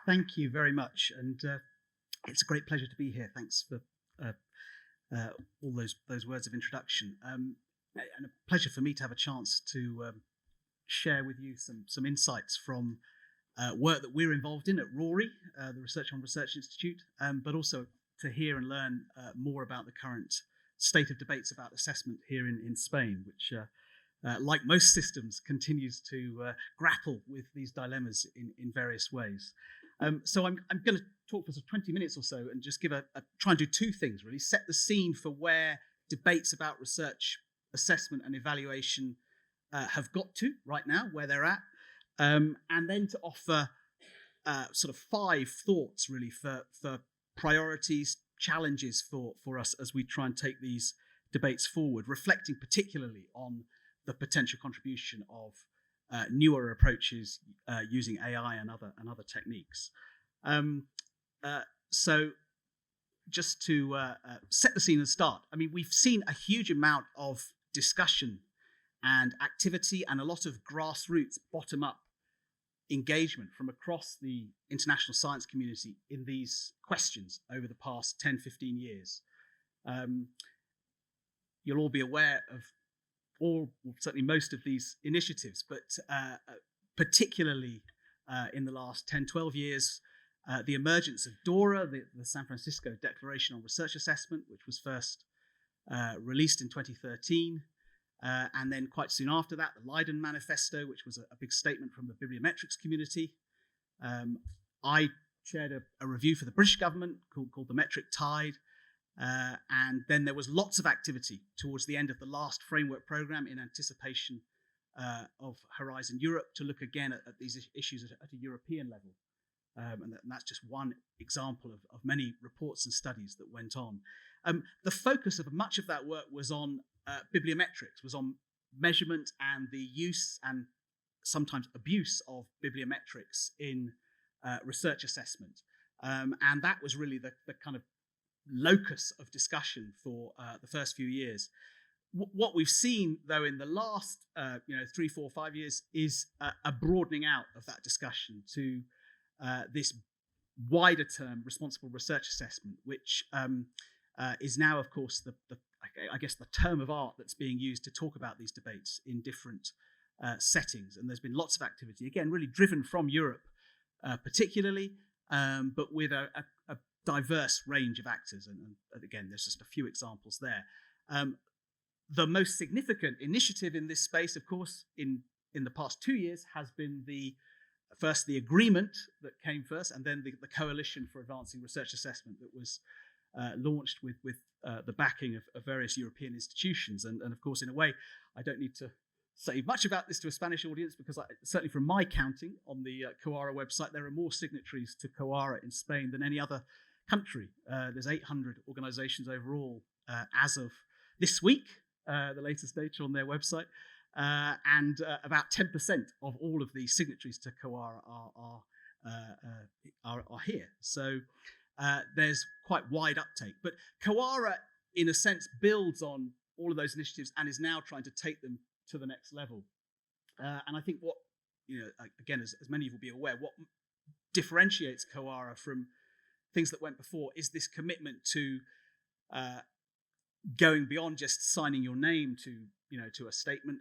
Thank you very much, and it's a great pleasure to be here. Thanks for all those words of introduction, and a pleasure for me to have a chance to share with you some insights from work that we're involved in at RoRI, the Research on Research Institute, but also to hear and learn more about the current state of debates about assessment here in Spain, which, like most systems, continues to grapple with these dilemmas in various ways. So I'm going to talk for 20 minutes or so and just try and do two things, really. Set the scene for where debates about research assessment and evaluation have got to right now, where they're at, and then to offer sort of 5 thoughts, really, for priorities, challenges for us as we try and take these debates forward, reflecting particularly on the potential contribution of newer approaches using AI and other techniques. So just to set the scene and start, I mean, we've seen a huge amount of discussion and activity and a lot of grassroots, bottom-up engagement from across the international science community in these questions over the past 10, 15 years. You'll all be aware of certainly most of these initiatives, but particularly in the last 10, 12 years, the emergence of DORA, the San Francisco Declaration on Research Assessment, which was first released in 2013, and then quite soon after that, the Leiden Manifesto, which was a big statement from the bibliometrics community. I chaired a review for the British government called the Metric Tide, and then there was lots of activity towards the end of the last framework program in anticipation of Horizon Europe to look again at these issues at a European level. And that's just one example of many reports and studies that went on. The focus of much of that work was on bibliometrics, was on measurement and the use and sometimes abuse of bibliometrics in research assessment. And that was really the kind of locus of discussion for the first few years. What we've seen, though, in the last 3, 4, 5 years is a broadening out of that discussion to this wider term, responsible research assessment, which is now, of course, I guess the term of art that's being used to talk about these debates in different settings. And there's been lots of activity, again, really driven from Europe particularly, but with a diverse range of actors. And again, there's just a few examples there. The most significant initiative in this space, of course, in the past 2 years has been first the agreement that came first, and then the Coalition for Advancing Research Assessment that was launched with the backing of various European institutions. And of course, in a way, I don't need to say much about this to a Spanish audience because certainly from my counting on the COARA website, there are more signatories to COARA in Spain than any other country. There's 800 organizations overall as of this week, the latest data on their website. And about 10% of all of the signatories to COARA are here. So there's quite wide uptake. But COARA, in a sense, builds on all of those initiatives and is now trying to take them to the next level. And I think what, again, as many of you will be aware, what differentiates COARA from things that went before is this commitment to going beyond just signing your name to a statement,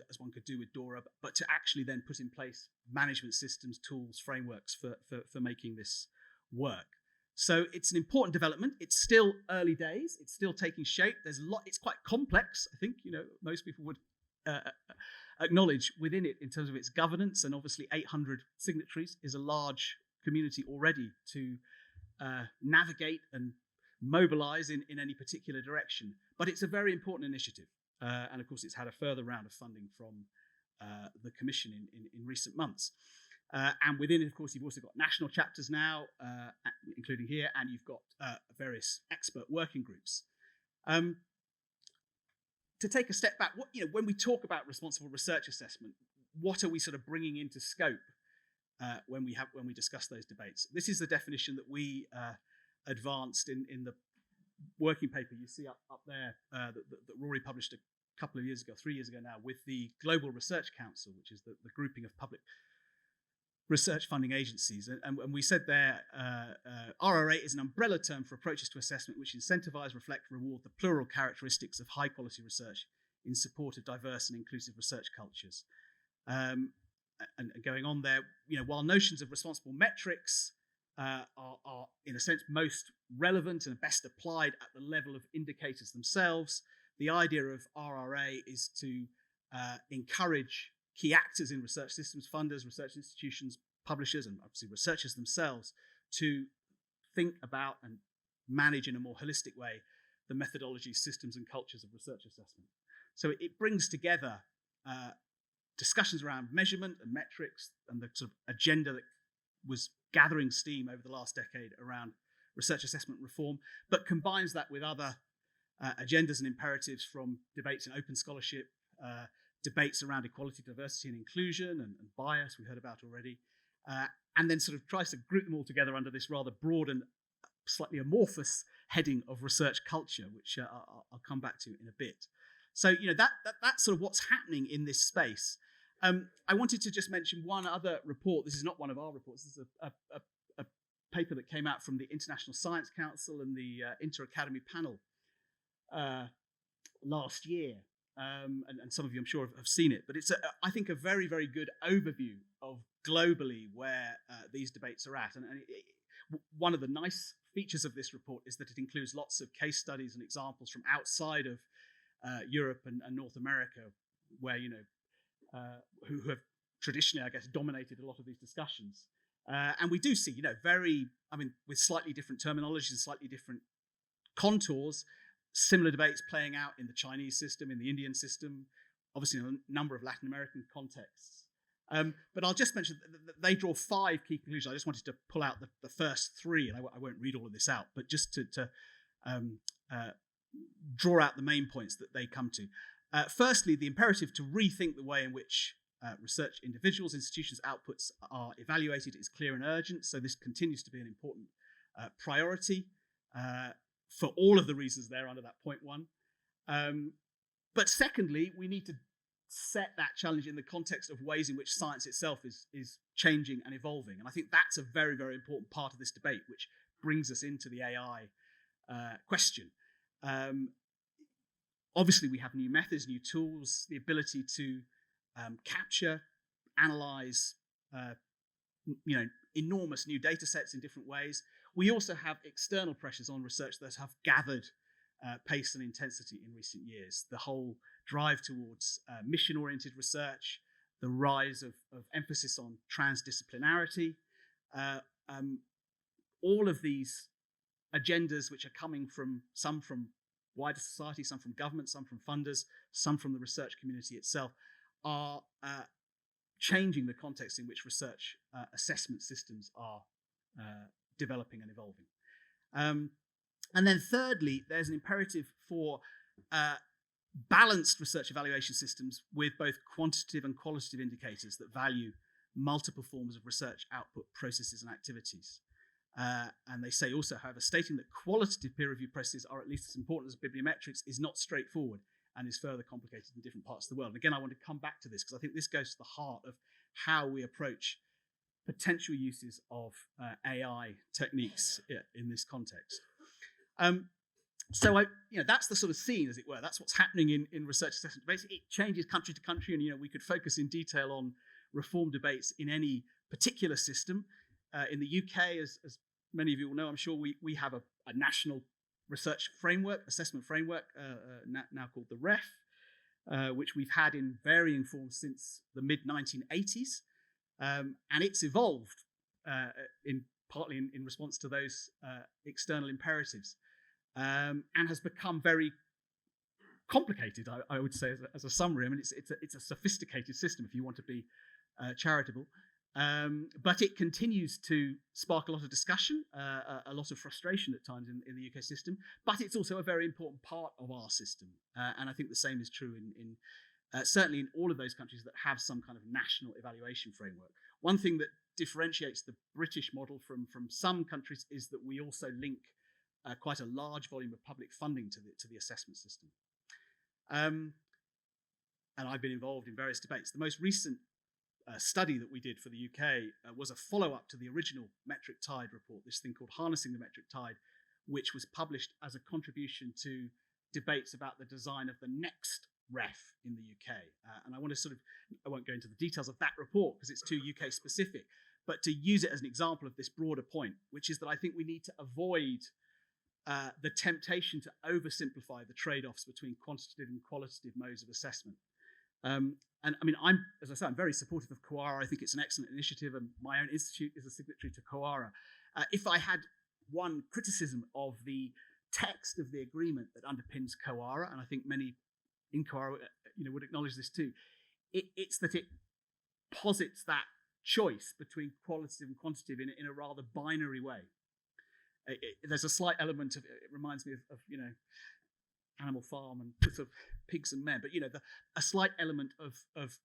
as one could do with DORA, but to actually then put in place management systems, tools, frameworks for making this work. So it's an important development. It's still early days. It's still taking shape. There's a lot. It's quite complex. I think most people would acknowledge within it in terms of its governance, and obviously 800 signatories is a large community already to navigate and mobilize in any particular direction. But it's a very important initiative. And of course, it's had a further round of funding from the Commission in recent months. And within it, of course, you've also got national chapters now, including here, and you've got various expert working groups. To take a step back, when we talk about responsible research assessment, what are we sort of bringing into scope when we discuss those debates? This is the definition that we advanced in the working paper you see up there that RoRI published a couple of years ago, 3 years ago now, with the Global Research Council, which is the grouping of public research funding agencies. And we said there, RRA is an umbrella term for approaches to assessment which incentivize, reflect, reward the plural characteristics of high quality research in support of diverse and inclusive research cultures. And going on there, while notions of responsible metrics are in a sense most relevant and best applied at the level of indicators themselves, the idea of RRA is to encourage key actors in research systems, funders, research institutions, publishers, and obviously researchers themselves to think about and manage in a more holistic way the methodologies, systems, and cultures of research assessment. So it brings together discussions around measurement and metrics and the sort of agenda that was gathering steam over the last decade around research assessment reform, but combines that with other agendas and imperatives from debates in open scholarship, debates around equality, diversity, and inclusion, and bias we heard about already, and then sort of tries to group them all together under this rather broad and slightly amorphous heading of research culture, which I'll come back to in a bit. So that's sort of what's happening in this space. I wanted to just mention one other report. This is not one of our reports. This is a paper that came out from the International Science Council and the Inter-Academy panel last year. And some of you, I'm sure, have seen it. But it's, I think, a very, very good overview of globally where these debates are at. And one of the nice features of this report is that it includes lots of case studies and examples from outside of Europe and North America, where, who have traditionally, I guess, dominated a lot of these discussions. And we do see, with slightly different terminologies and slightly different contours, similar debates playing out in the Chinese system, in the Indian system, obviously in a number of Latin American contexts. But I'll just mention that they draw 5 key conclusions. I just wanted to pull out the first 3, and I won't read all of this out, but just to draw out the main points that they come to. Firstly, the imperative to rethink the way in which research individuals, institutions' outputs are evaluated is clear and urgent, so this continues to be an important priority for all of the reasons there under that point 1. But secondly, we need to set that challenge in the context of ways in which science itself is changing and evolving. And I think that's a very, very important part of this debate, which brings us into the AI question. Obviously, we have new methods, new tools, the ability to capture, analyze, enormous new data sets in different ways. We also have external pressures on research that have gathered pace and intensity in recent years. The whole drive towards mission-oriented research, the rise of emphasis on transdisciplinarity, all of these agendas which are coming from some from wider society, some from government, some from funders, some from the research community itself, are changing the context in which research assessment systems are developing and evolving. And then thirdly, there's an imperative for balanced research evaluation systems with both quantitative and qualitative indicators that value multiple forms of research output, processes, and activities. And they say also, however, stating that qualitative peer review processes are at least as important as bibliometrics is not straightforward and is further complicated in different parts of the world. And again, I want to come back to this because I think this goes to the heart of how we approach potential uses of AI techniques in this context. So that's the sort of scene, as it were. That's what's happening in research assessment debates. It changes country to country, and we could focus in detail on reform debates in any particular system. In the UK, as many of you will know, I'm sure we have a national research framework, assessment framework, now called the REF, which we've had in varying forms since the mid-1980s. And it's evolved partly in response to those external imperatives, and has become very complicated, I would say, as a summary. I mean, it's a sophisticated system, if you want to be charitable. But it continues to spark a lot of discussion, a lot of frustration at times in the UK system, but it's also a very important part of our system. And I think the same is true in certainly in all of those countries that have some kind of national evaluation framework. One thing that differentiates the British model from some countries is that we also link quite a large volume of public funding to the assessment system. And I've been involved in various debates. The most recent study that we did for the UK was a follow-up to the original Metric Tide report, this thing called Harnessing the Metric Tide, which was published as a contribution to debates about the design of the next REF in the UK. And I want to I won't go into the details of that report because it's too UK specific, but to use it as an example of this broader point, which is that I think we need to avoid the temptation to oversimplify the trade-offs between quantitative and qualitative modes of assessment. And I mean, I'm very supportive of COARA. I think it's an excellent initiative, and my own institute is a signatory to COARA. If I had one criticism of the text of the agreement that underpins COARA, and I think many in COARA would acknowledge this too, it's that it posits that choice between qualitative and quantitative in a rather binary way. There's a slight element of it reminds me of Animal Farm and sort of pigs and men, but a slight element of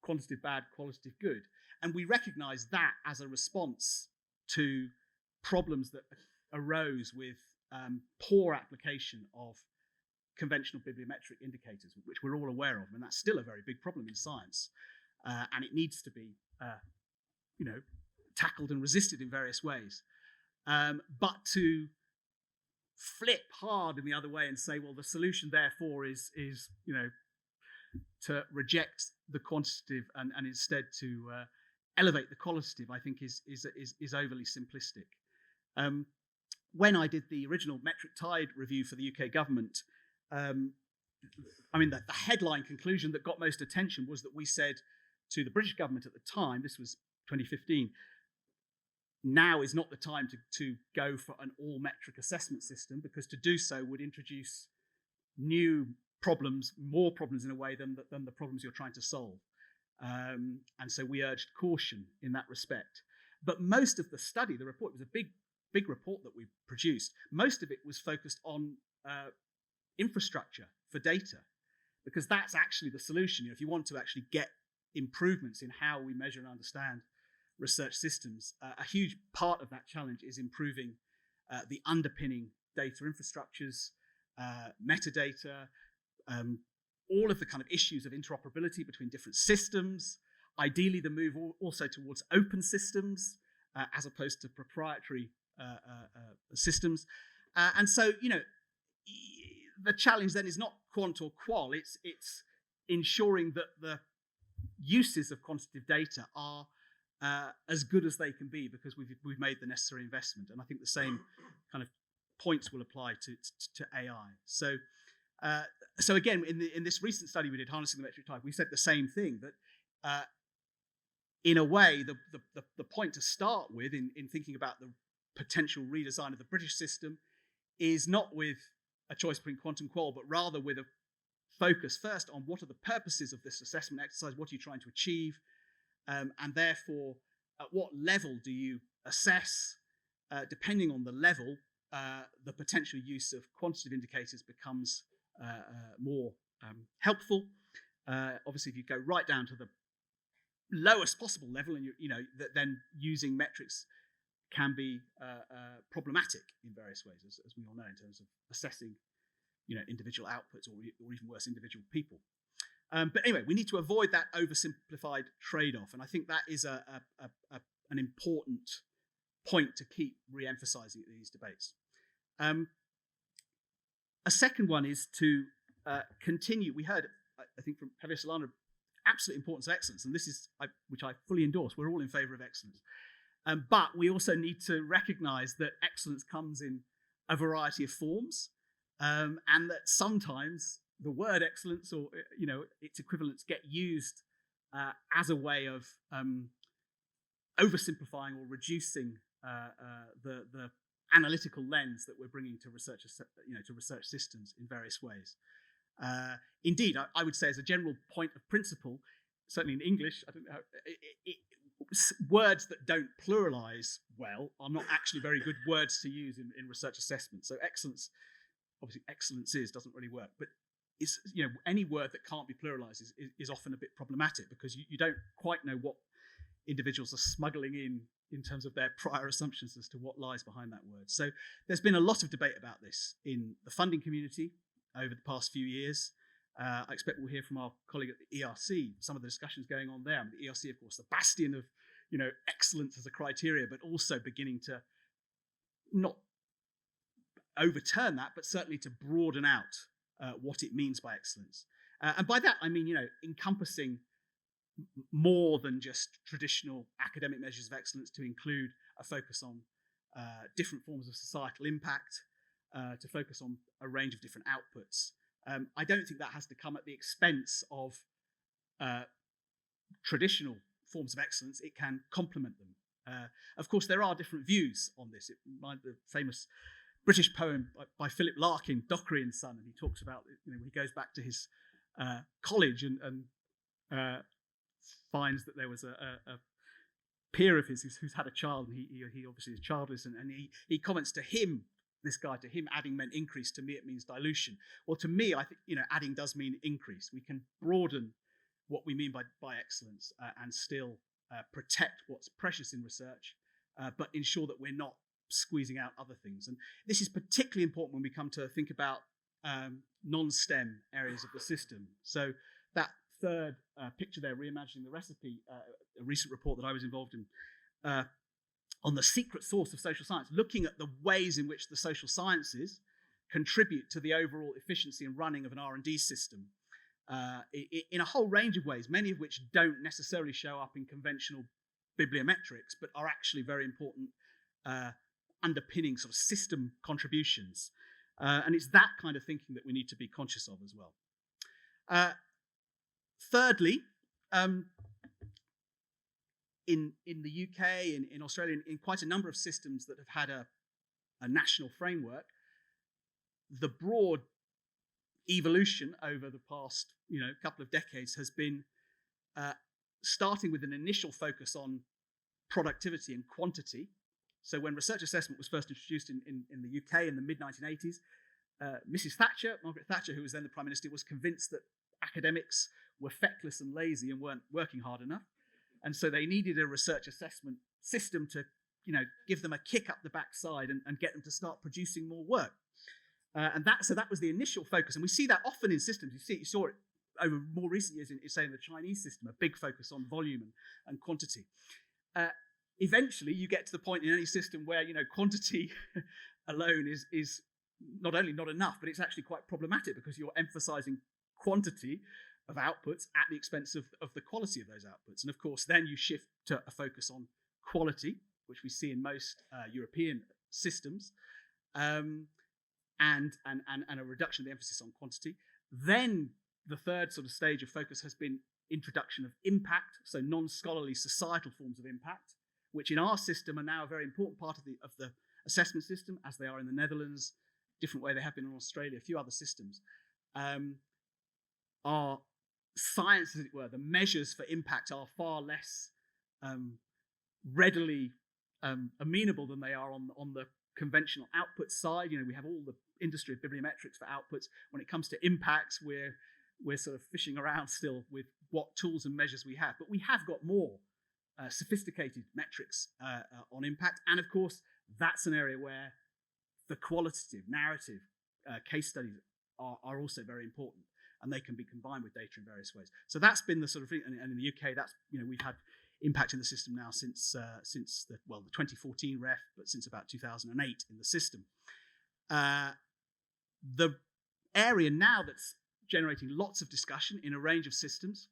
quantitative bad, qualitative good, and we recognise that as a response to problems that arose with poor application of conventional bibliometric indicators, which we're all aware of, and that's still a very big problem in science, and it needs to be tackled and resisted in various ways. But to flip hard in the other way and say, well, the solution therefore is to reject the quantitative and instead to elevate the qualitative, I think is overly simplistic. When I did the original Metric Tide review for the UK government, the headline conclusion that got most attention was that we said to the British government at the time, this was 2015, now is not the time to go for an all-metric assessment system, because to do so would introduce new problems, more problems in a way than the problems you're trying to solve. And so we urged caution in that respect. But most of the study, the report, was a big report that we produced. Most of it was focused on infrastructure for data, because that's actually the solution. If you want to actually get improvements in how we measure and understand research systems, a huge part of that challenge is improving the underpinning data infrastructures, metadata, all of the kind of issues of interoperability between different systems, ideally the move also towards open systems as opposed to proprietary systems. And so, the challenge then is not quant or qual, it's ensuring that the uses of quantitative data are as good as they can be, because we've made the necessary investment. And I think the same kind of points will apply to AI. So again, in this recent study we did, Harnessing the Metric Tide, we said the same thing, that in a way, the point to start with in thinking about the potential redesign of the British system is not with a choice between quant and qual, but rather with a focus first on what are the purposes of this assessment exercise, what are you trying to achieve, and therefore at what level do you assess. Depending on the level, the potential use of quantitative indicators becomes more helpful. Obviously, if you go right down to the lowest possible level, and then using metrics can be problematic in various ways, as we all know, in terms of assessing, individual outputs or even worse, individual people. But anyway, we need to avoid that oversimplified trade-off, and I think that is an important point to keep re-emphasizing at these debates. A second one is to continue. We heard, I think, from Javier Solana, absolute importance of excellence, and this is which I fully endorse. We're all in favor of excellence. But we also need to recognize that excellence comes in a variety of forms, and that sometimes the word excellence or its equivalents get used as a way of oversimplifying or reducing the analytical lens that we're bringing to research, to research systems in various ways. Indeed, I would say, as a general point of principle, certainly in English, I don't know, words that don't pluralize well are not actually very good words to use in research assessment. So excellence, obviously excellence doesn't really work, but it's, any word that can't be pluralized is often a bit problematic, because you don't quite know what individuals are smuggling in terms of their prior assumptions as to what lies behind that word. So there's been a lot of debate about this in the funding community over the past few years. I expect we'll hear from our colleague at the ERC some of the discussions going on there. I mean, the ERC, of course, the bastion of excellence as a criteria, but also beginning to not overturn that, but certainly to broaden out what it means by excellence. And by that, I mean, encompassing more than just traditional academic measures of excellence, to include a focus on different forms of societal impact, to focus on a range of different outputs. I don't think that has to come at the expense of traditional forms of excellence. It can complement them. Of course, there are different views on this. It reminds the famous British poem by Philip Larkin, Dockery and Son, and he talks about, he goes back to his college and finds that there was a peer of his who's had a child, and he obviously is childless, and he comments to him, this guy, to him, adding meant increase. To me, it means dilution. Well, to me, I think adding does mean increase. We can broaden what we mean by excellence and still protect what's precious in research, but ensure that we're not squeezing out other things. And this is particularly important when we come to think about non-STEM areas of the system. So that third picture there, Reimagining the Recipe, a recent report that I was involved in on the secret source of social science, looking at the ways in which the social sciences contribute to the overall efficiency and running of an R&D system in a whole range of ways, many of which don't necessarily show up in conventional bibliometrics, but are actually very important underpinning sort of system contributions. And it's that kind of thinking that we need to be conscious of as well. Thirdly, in the UK, in Australia, in quite a number of systems that have had a national framework, the broad evolution over the past couple of decades has been starting with an initial focus on productivity and quantity. So when research assessment was first introduced in the UK in the mid-1980s, Mrs. Thatcher, Margaret Thatcher, who was then the Prime Minister, was convinced that academics were feckless and lazy and weren't working hard enough. And so they needed a research assessment system to give them a kick up the backside and get them to start producing more work. And that was the initial focus. And we see that often in systems. You saw it over more recent years in the Chinese system, a big focus on volume and quantity. Eventually, you get to the point in any system where quantity alone is not only not enough, but it's actually quite problematic, because you're emphasizing quantity of outputs at the expense of the quality of those outputs. And of course, then you shift to a focus on quality, which we see in most European systems, and a reduction of the emphasis on quantity. Then the third sort of stage of focus has been introduction of impact, so non-scholarly societal forms of impact, which in our system are now a very important part of the assessment system, as they are in the Netherlands, different way they have been in Australia, a few other systems. Are science, as it were, the measures for impact are far less readily amenable than they are on the conventional output side. We have all the industry of bibliometrics for outputs. When it comes to impacts, we're sort of fishing around still with what tools and measures we have. But we have got more sophisticated metrics on impact. And of course, that's an area where the qualitative, narrative case studies are also very important. And they can be combined with data in various ways. So that's been the sort of thing. And in the UK, that's we've had impact in the system now since the 2014 ref, but since about 2008 in the system. The area now that's generating lots of discussion in a range of systems,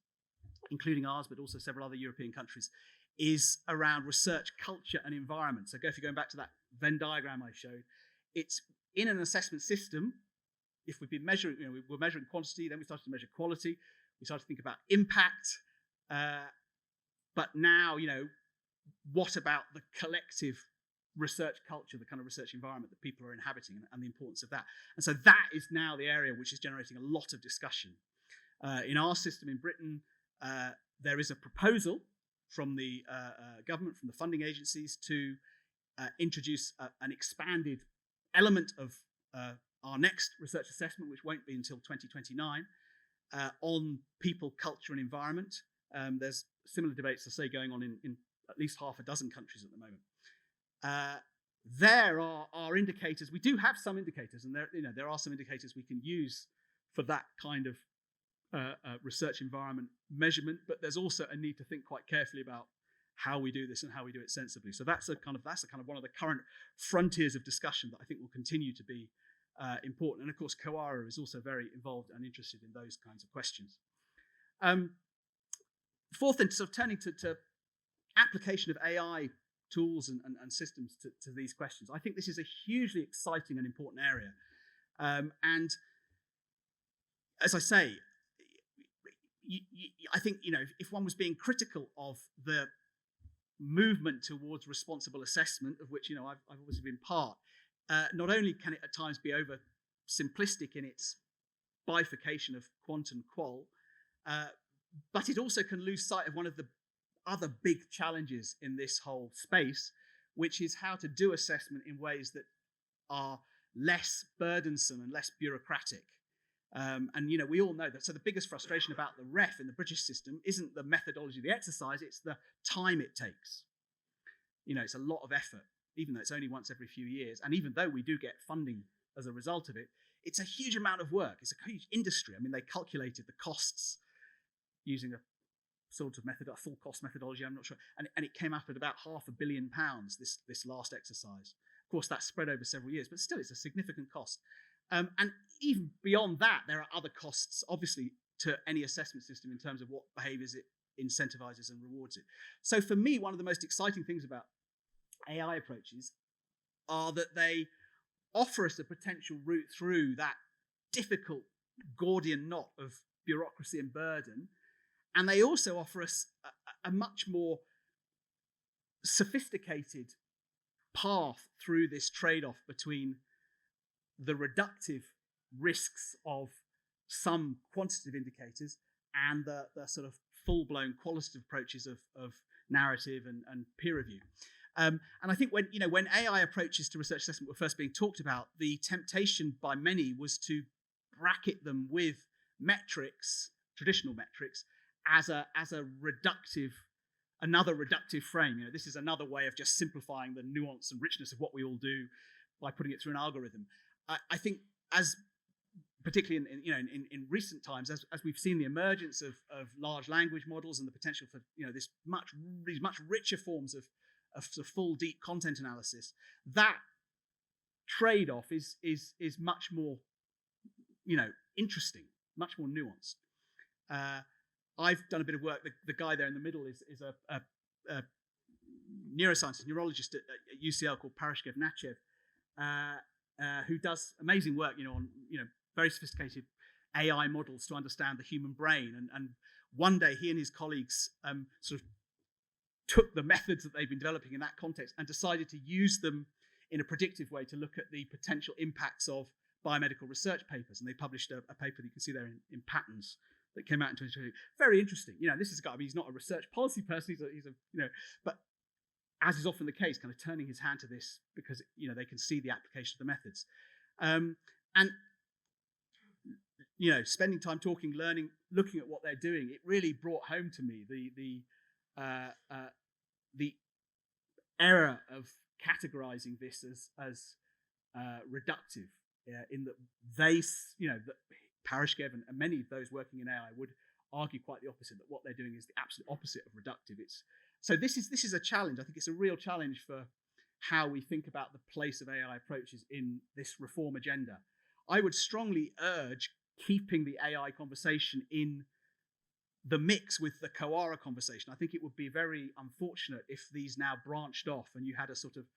including ours, but also several other European countries, is around research culture and environment. So if you're going back to that Venn diagram I showed, it's in an assessment system. If we've been measuring, we're measuring quantity, then we started to measure quality. We started to think about impact. But now, what about the collective research culture, the kind of research environment that people are inhabiting, and the importance of that? And so that is now the area which is generating a lot of discussion. In our system in Britain, there is a proposal from the government, from the funding agencies, to introduce an expanded element of our next research assessment, which won't be until 2029, on people, culture, and environment. There's similar debates, I say, going on in at least half a dozen countries at the moment. There are indicators. We do have some indicators, and there are some indicators we can use for that kind of research environment measurement, but there's also a need to think quite carefully about how we do this and how we do it sensibly. So that's a kind of one of the current frontiers of discussion that I think will continue to be important. And of course, COARA is also very involved and interested in those kinds of questions. Fourth, and sort of turning to application of AI tools and systems to these questions, I think this is a hugely exciting and important area. And as I say, I think, if one was being critical of the movement towards responsible assessment, of which, I've obviously been part, not only can it at times be over simplistic in its bifurcation of quant and qual, but it also can lose sight of one of the other big challenges in this whole space, which is how to do assessment in ways that are less burdensome and less bureaucratic. And we all know that. So the biggest frustration about the REF in the British system isn't the methodology of the exercise, it's the time it takes. It's a lot of effort, even though it's only once every few years. And even though we do get funding as a result of it, it's a huge amount of work. It's a huge industry. I mean, they calculated the costs using a sort of method, a full cost methodology, I'm not sure. And it came up at about £500 million, this last exercise. Of course, that's spread over several years, but still it's a significant cost. And even beyond that, there are other costs, obviously, to any assessment system in terms of what behaviors it incentivizes and rewards it. So for me, one of the most exciting things about AI approaches are that they offer us a potential route through that difficult Gordian knot of bureaucracy and burden. And they also offer us a much more sophisticated path through this trade-off between the reductive risks of some quantitative indicators and the sort of full-blown qualitative approaches of narrative and peer review. And I think when AI approaches to research assessment were first being talked about, the temptation by many was to bracket them with metrics, traditional metrics, as another reductive frame. This is another way of just simplifying the nuance and richness of what we all do by putting it through an algorithm. I think, as particularly in recent times, as we've seen the emergence of large language models and the potential for these much richer forms of full deep content analysis, that trade-off is much more interesting, much more nuanced. I've done a bit of work. The guy there in the middle is a neuroscientist, neurologist at UCL called Parashkev Nachev, who does amazing work, on very sophisticated AI models to understand the human brain. And one day, he and his colleagues sort of took the methods that they've been developing in that context and decided to use them in a predictive way to look at the potential impacts of biomedical research papers. And they published a paper that you can see there in Patents that came out in 2022. Very interesting. This is a guy. I mean, he's not a research policy person. He's a but as is often the case, kind of turning his hand to this because they can see the application of the methods, and spending time talking, learning, looking at what they're doing. It really brought home to me the error of categorizing this as reductive, in that that Parashkev and many of those working in AI would argue quite the opposite, that what they're doing is the absolute opposite of reductive. So this is a challenge. I think it's a real challenge for how we think about the place of AI approaches in this reform agenda. I would strongly urge keeping the AI conversation in the mix with the COARA conversation. I think it would be very unfortunate if these now branched off and you had a sort of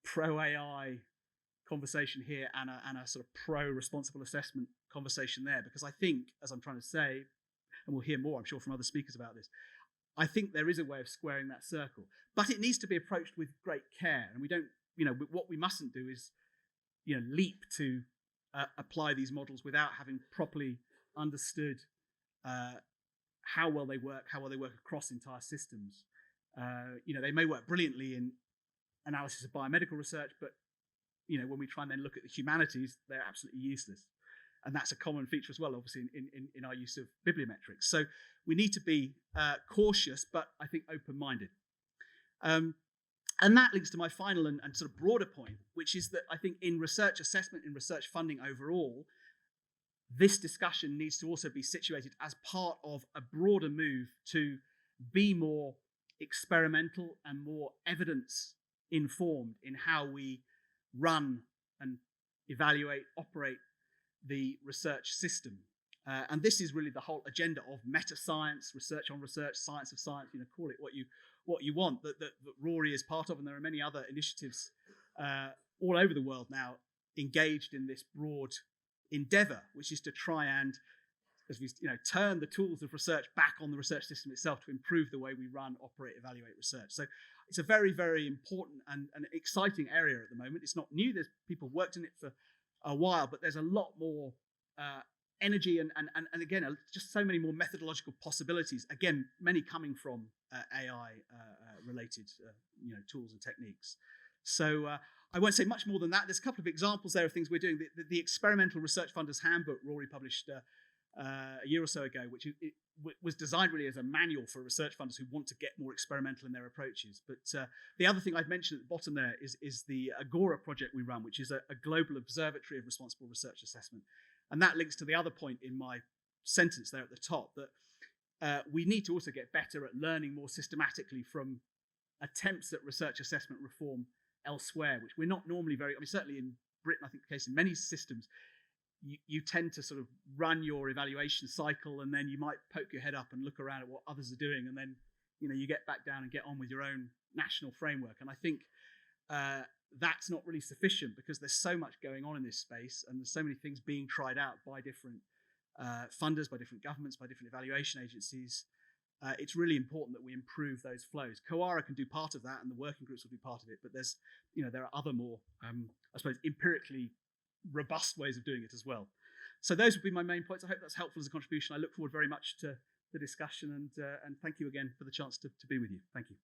pro-AI conversation here and a sort of pro-responsible assessment conversation there, because I think, as I'm trying to say, and we'll hear more, I'm sure, from other speakers about this, I think there is a way of squaring that circle, but it needs to be approached with great care. And we don't, what we mustn't do is, leap to apply these models without having properly understood how well they work across entire systems. They may work brilliantly in analysis of biomedical research, but when we try and then look at the humanities, they're absolutely useless. And that's a common feature as well, obviously, in our use of bibliometrics. So we need to be cautious, but I think open-minded. And that links to my final and sort of broader point, which is that I think in research assessment, in research funding overall, this discussion needs to also be situated as part of a broader move to be more experimental and more evidence informed in how we run and evaluate, operate the research system. And this is really the whole agenda of meta-science, research on research, science of science, call it what you want, that RoRI is part of, and there are many other initiatives all over the world now engaged in this broad endeavor, which is to try and, as we turn the tools of research back on the research system itself to improve the way we run, operate, evaluate research. So it's a very, very important and exciting area at the moment. It's not new. There's people worked in it for a while, but there's a lot more energy and again, just so many more methodological possibilities. Again, many coming from AI related tools and techniques. So I won't say much more than that. There's a couple of examples there of things we're doing. The Experimental Research Funders Handbook, RoRI published a year or so ago, which was designed really as a manual for research funders who want to get more experimental in their approaches. But the other thing I've mentioned at the bottom there is the Agora project we run, which is a global observatory of responsible research assessment. And that links to the other point in my sentence there at the top, that we need to also get better at learning more systematically from attempts at research assessment reform elsewhere, which we're not normally certainly in Britain, I think the case in many systems, you tend to sort of run your evaluation cycle and then you might poke your head up and look around at what others are doing, and then you get back down and get on with your own national framework. And I think that's not really sufficient, because there's so much going on in this space and there's so many things being tried out by different funders, by different governments, by different evaluation agencies. It's really important that we improve those flows. COARA can do part of that and the working groups will do part of it, but there are other more, I suppose, empirically robust ways of doing it as well. So those would be my main points. I hope that's helpful as a contribution. I look forward very much to the discussion, and thank you again for the chance to be with you. Thank you.